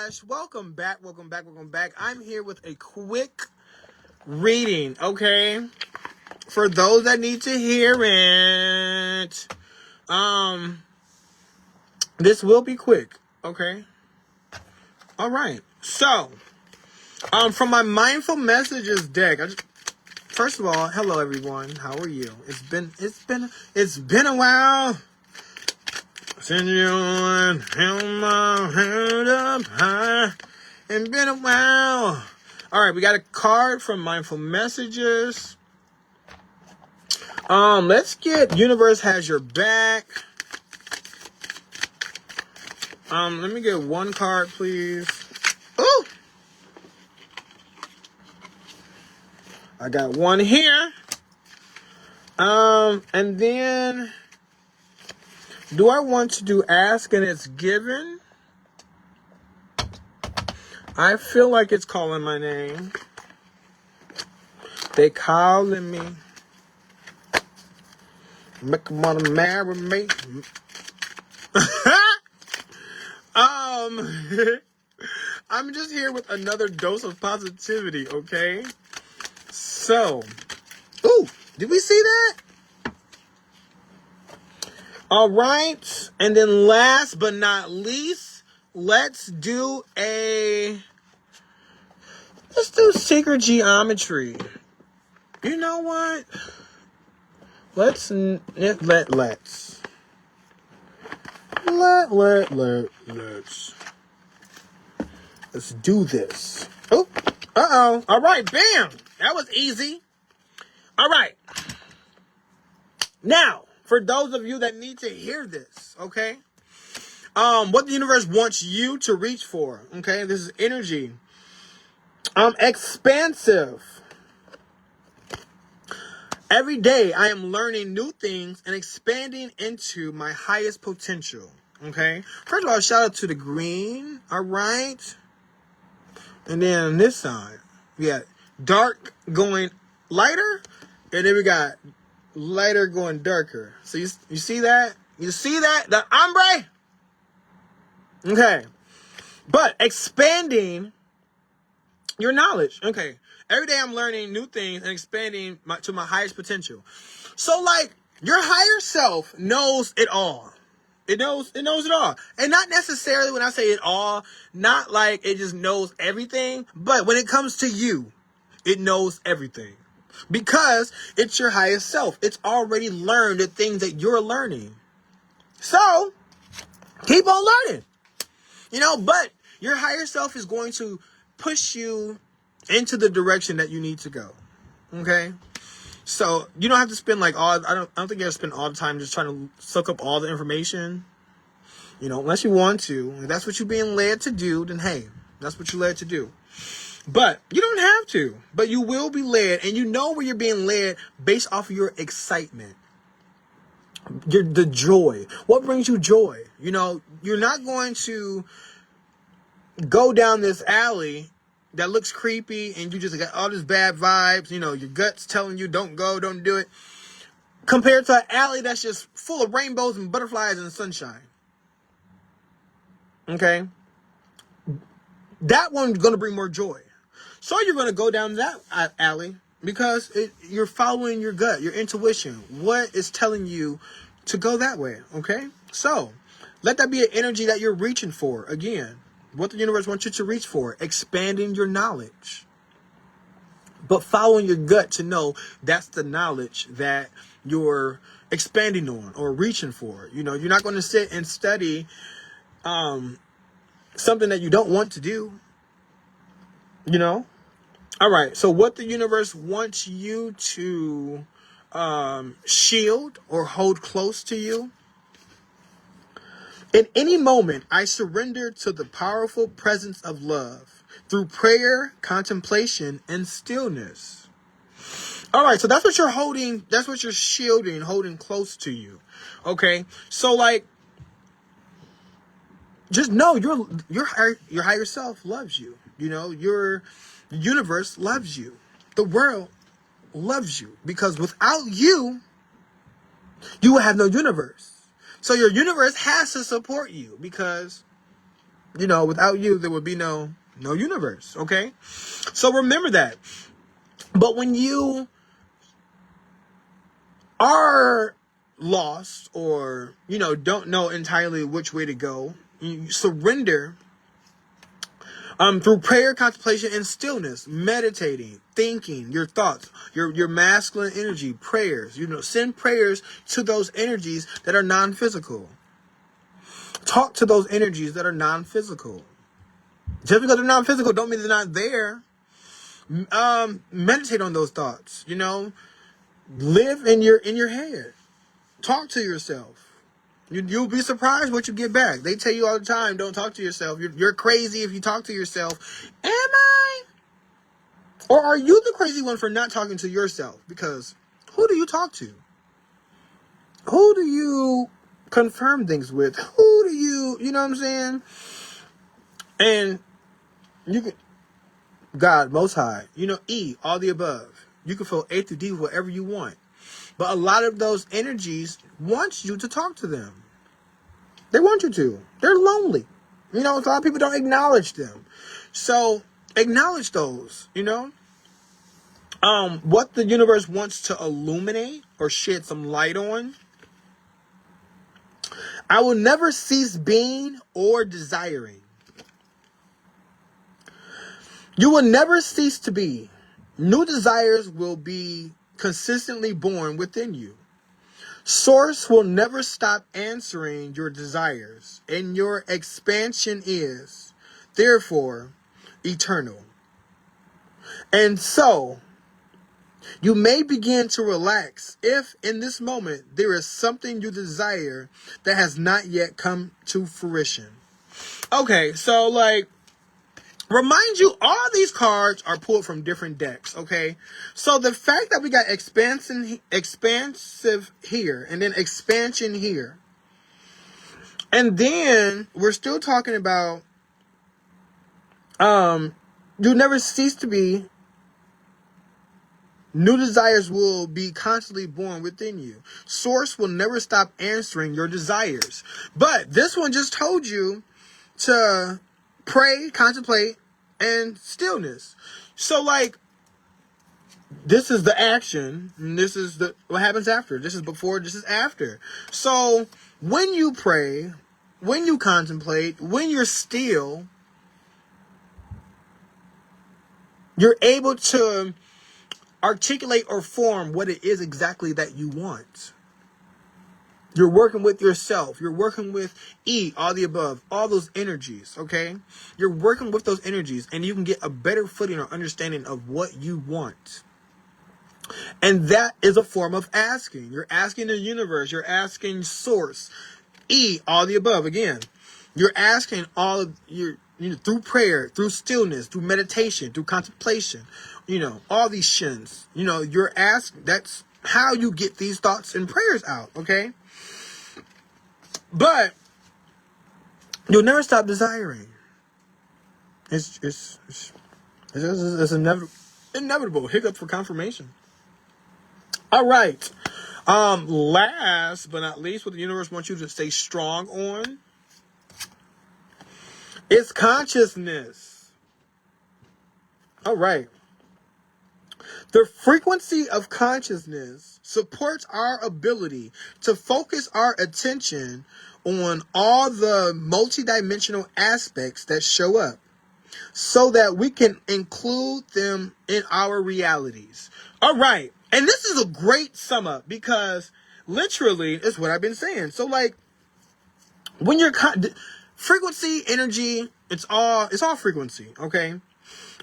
gosh, welcome back. I'm here with a quick reading, okay? For those that need to hear it. This will be quick, okay? All right. So, from my mindful messages deck, first of all, hello everyone. How are you? It's been a while. Since you held my head up high. It's been a while. All right, we got a card from Mindful Messages. Let's get Universe Has Your Back. Let me get one card, please. Ooh! I got one here. And then, do I want to do Ask and It's Given? I feel like it's calling my name. They calling me. Make 'em wanna marry me. I'm just here with another dose of positivity, okay? So, ooh, did we see that? All right, and then last but not least, let's do secret geometry. You know what? Let's do this. Oh, all right, bam. That was easy. All right. Now, for those of you that need to hear this, okay? What the universe wants you to reach for, okay? This is energy. Expansive. Every day I am learning new things and expanding into my highest potential, okay? First of all, shout out to the green, all right? And then on this side, we got dark going lighter, and then we got lighter going darker. So you see that? You see that? The ombre? Okay. But expanding your knowledge. Okay. Every day I'm learning new things and expanding to my highest potential. So like your higher self knows it all. It knows it all. And not necessarily when I say it all, not like it just knows everything, but when it comes to you, it knows everything. Because it's your highest self. It's already learned the things that you're learning. So, keep on learning. But your higher self is going to push you into the direction that you need to go. Okay? So, you don't have to spend I don't think you have to spend all the time just trying to soak up all the information. Unless you want to. If that's what you're being led to do, then hey, that's what you're led to do. But you don't have to. But you will be led, and you know where you're being led based off of your excitement. The joy. What brings you joy? You're not going to go down this alley that looks creepy and you just got all these bad vibes. Your gut's telling you don't go, don't do it. Compared to an alley that's just full of rainbows and butterflies and sunshine. Okay? That one's going to bring more joy. So you're going to go down that alley because you're following your gut, your intuition. What is telling you to go that way, okay? So let that be an energy that you're reaching for. Again, what the universe wants you to reach for, expanding your knowledge. But following your gut to know that's the knowledge that you're expanding on or reaching for. You're not going to sit and study something that you don't want to do. All right. So what the universe wants you to shield or hold close to you. In any moment, I surrender to the powerful presence of love through prayer, contemplation, and stillness. All right. So that's what you're holding. That's what you're shielding, holding close to you. Okay. So just know your higher self loves you. Your universe loves you. The world loves you. Because without you, you will have no universe. So your universe has to support you because You know, without you, there would be no universe. Okay, so remember that. But when you are lost, or you know, don't know entirely which way to go, you surrender through prayer, contemplation, and stillness, meditating, thinking, your thoughts, your masculine energy, prayers. You know, send prayers to those energies that are non-physical. Talk to those energies that are non-physical. Just because they're non-physical don't mean they're not there. Meditate on those thoughts. You know, live in your head. Talk to yourself. You'll be surprised what you get back. They tell you all the time, don't talk to yourself. You're crazy if you talk to yourself. Am I? Or are you the crazy one for not talking to yourself? Because who do you talk to? Who do you confirm things with? Who do you know what I'm saying? And you can, God, Most High, you know, E, all the above. You can feel A through D, whatever you want. But a lot of those energies want you to talk to them. They want you to. They're lonely. You know, a lot of people don't acknowledge them. So acknowledge those, you know. What the universe wants to illuminate or shed some light on. I will never cease being or desiring. You will never cease to be. New desires will be consistently born within you. Source will never stop answering your desires, and your expansion is, therefore, eternal. And so, you may begin to relax if in this moment there is something you desire that has not yet come to fruition. Okay, so like, remind you, all these cards are pulled from different decks, okay? So the fact that we got expansive here, and then expansion here, and then we're still talking about, you'll never cease to be. New desires will be constantly born within you. Source will never stop answering your desires. But this one just told you to pray, contemplate, and stillness. So like, this is the action, and this is what happens after. This is before, this is after. So when you pray, when you contemplate, when you're still, you're able to articulate or form what it is exactly that you want. You're working with yourself. You're working with E, all the above, all those energies, okay? You're working with those energies, and you can get a better footing or understanding of what you want. And that is a form of asking. You're asking the universe. You're asking source. E, all the above. Again, you're asking all of your, you know, through prayer, through stillness, through meditation, through contemplation, you know, all these shins. You know, you're asking. That's how you get these thoughts and prayers out, okay? But you'll never stop desiring. It's inevitable. Hiccup for confirmation. All right. Last but not least, what the universe wants you to stay strong on is consciousness. All right. The frequency of consciousness supports our ability to focus our attention on all the multidimensional aspects that show up, so that we can include them in our realities. All right. And this is a great sum up, because literally it's what I've been saying. So like, when you're frequency, energy, it's all frequency, okay?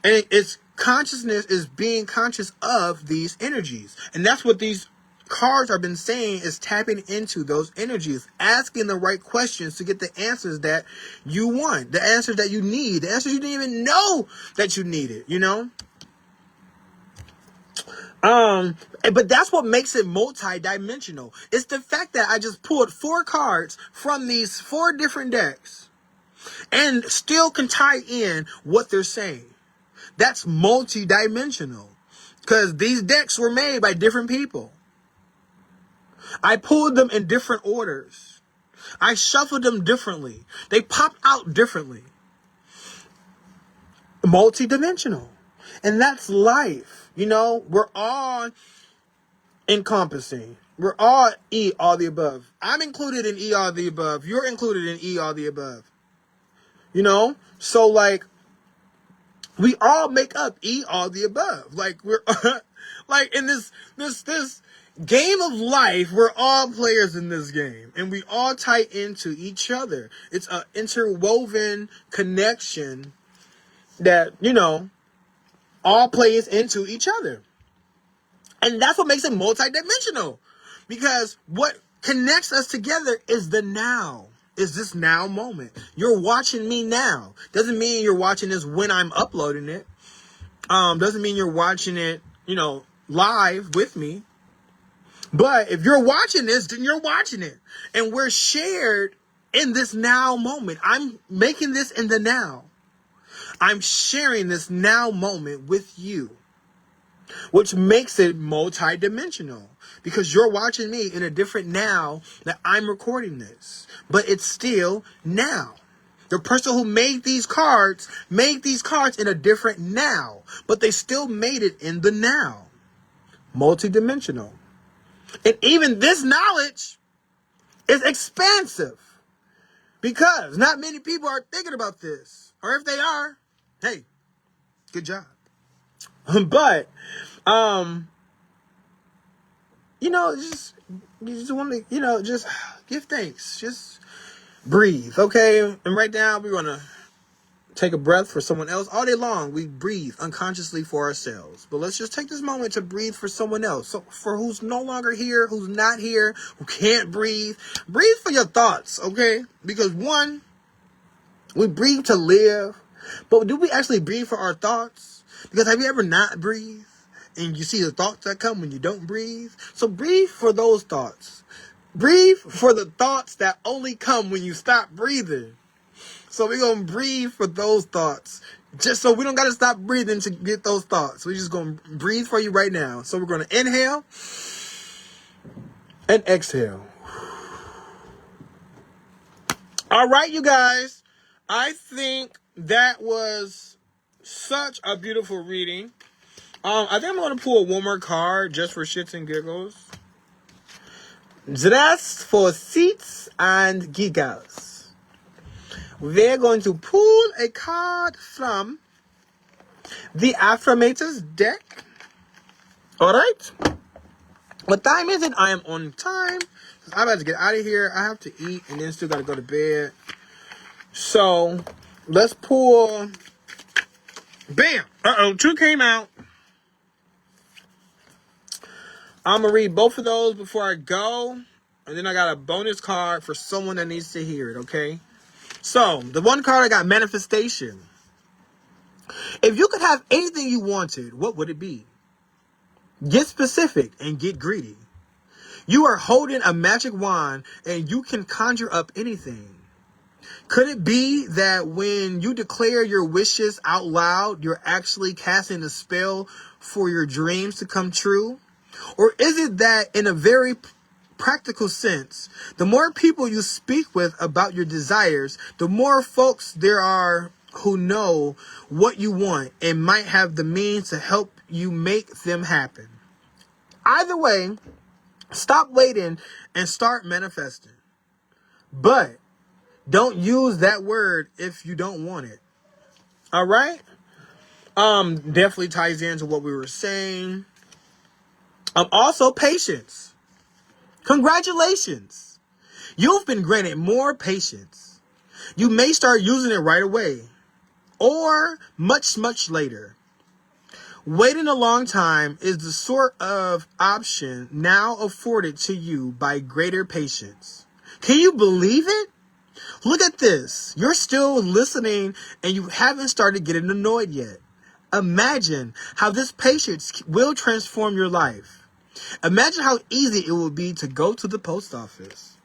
And it's consciousness is being conscious of these energies. And that's what these cards have been saying, is tapping into those energies, asking the right questions to get the answers that you want, the answers that you need, the answers you didn't even know that you needed, you know? But that's what makes it multi-dimensional. It's the fact that I just pulled 4 cards from these 4 different decks and still can tie in what they're saying. That's multi-dimensional, because these decks were made by different people. I pulled them in different orders. I shuffled them differently. They popped out differently. multidimensional. And that's life. You know, we're all encompassing. We're all E, all the above. I'm included in E, all the above. You're included in E, all the above. You know? So, like, we all make up E, all the above. Like, we're, like, in this game of life, we're all players in this game. And we all tie into each other. It's an interwoven connection that, you know, all plays into each other. And that's what makes it multidimensional. Because what connects us together is the now. Is this now moment. You're watching me now. Doesn't mean you're watching this when I'm uploading it. Doesn't mean you're watching it, you know, live with me. But if you're watching this, then you're watching it. And we're shared in this now moment. I'm making this in the now. I'm sharing this now moment with you, which makes it multidimensional because you're watching me in a different now that I'm recording this, but it's still now. The person who made these cards in a different now, but they still made it in the now. Multidimensional. And even this knowledge is expansive because not many people are thinking about this, or if they are, hey, good job. But, you know, you just want to, you know, just give thanks. Just breathe, okay? And right now, we're going to take a breath for someone else. All day long, we breathe unconsciously for ourselves. But let's just take this moment to breathe for someone else. So for who's no longer here, who's not here, who can't breathe, breathe for your thoughts, okay? Because one, we breathe to live. But do we actually breathe for our thoughts? Because have you ever not breathed? And you see the thoughts that come when you don't breathe? So breathe for those thoughts. Breathe for the thoughts that only come when you stop breathing. So we're going to breathe for those thoughts. Just so we don't got to stop breathing to get those thoughts. We're just going to breathe for you right now. So we're going to inhale and exhale. All right, you guys. I think that was such a beautiful reading. I think I'm going to pull one more card just for shits and giggles. Just for seats and giggles. We're going to pull a card from the Affirmators deck. All right. What time is it? I am on time. I'm about to get out of here. I have to eat and then still got to go to bed. So let's pull. Bam. Two came out. I'm going to read both of those before I go. And then I got a bonus card for someone that needs to hear it, okay? So, the one card I got, manifestation. If you could have anything you wanted, what would it be? Get specific and get greedy. You are holding a magic wand and you can conjure up anything. Could it be that when you declare your wishes out loud, you're actually casting a spell for your dreams to come true? Or is it that in a very practical sense, the more people you speak with about your desires, the more folks there are who know what you want and might have the means to help you make them happen? Either way, stop waiting and start manifesting. But don't use that word if you don't want it. All right? Definitely ties into what we were saying. Also, patience. Congratulations. You've been granted more patience. You may start using it right away or much, much later. Waiting a long time is the sort of option now afforded to you by greater patience. Can you believe it? Look at this. You're still listening and you haven't started getting annoyed yet. Imagine how this patience will transform your life. Imagine how easy it would be to go to the post office.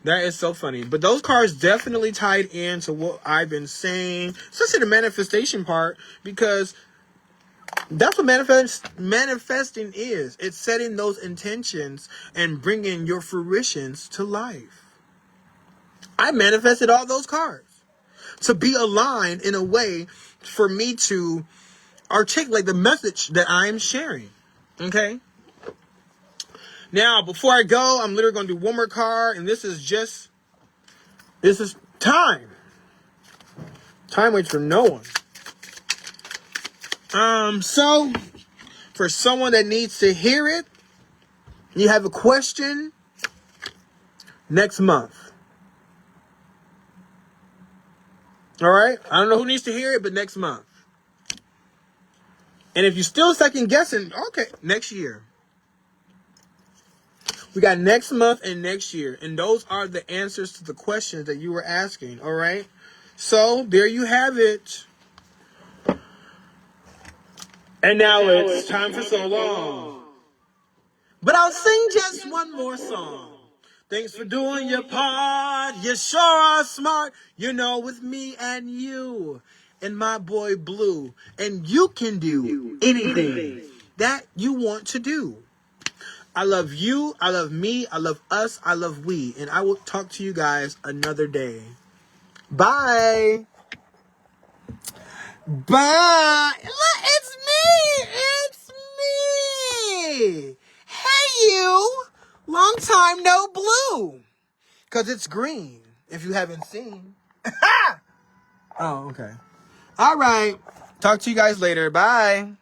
That is so funny. But those cards definitely tied into what I've been saying, especially the manifestation part, because that's what manifesting is. It's setting those intentions and bringing your fruitions to life. I manifested all those cards to be aligned in a way for me to articulate the message that I am sharing. Okay? Now, before I go, I'm literally going to do one more card, and this is time. Time waits for no one. So, for someone that needs to hear it, you have a question, next month. All right? I don't know who needs to hear it, but next month. And if you're still second guessing, okay, next year. We got next month and next year. And those are the answers to the questions that you were asking. All right? So, there you have it. And now it's time for so long. But I'll sing just one more song. Thanks for doing your part. You sure are smart. You know, with me and you and my boy Blue. And you can do anything that you want to do. I love you. I love me. I love us. I love we. And I will talk to you guys another day. Bye. Bye. Look, it's me. It's me. Hey, you. Long time no blue. Because it's green, if you haven't seen. Oh, okay. All right. Talk to you guys later. Bye.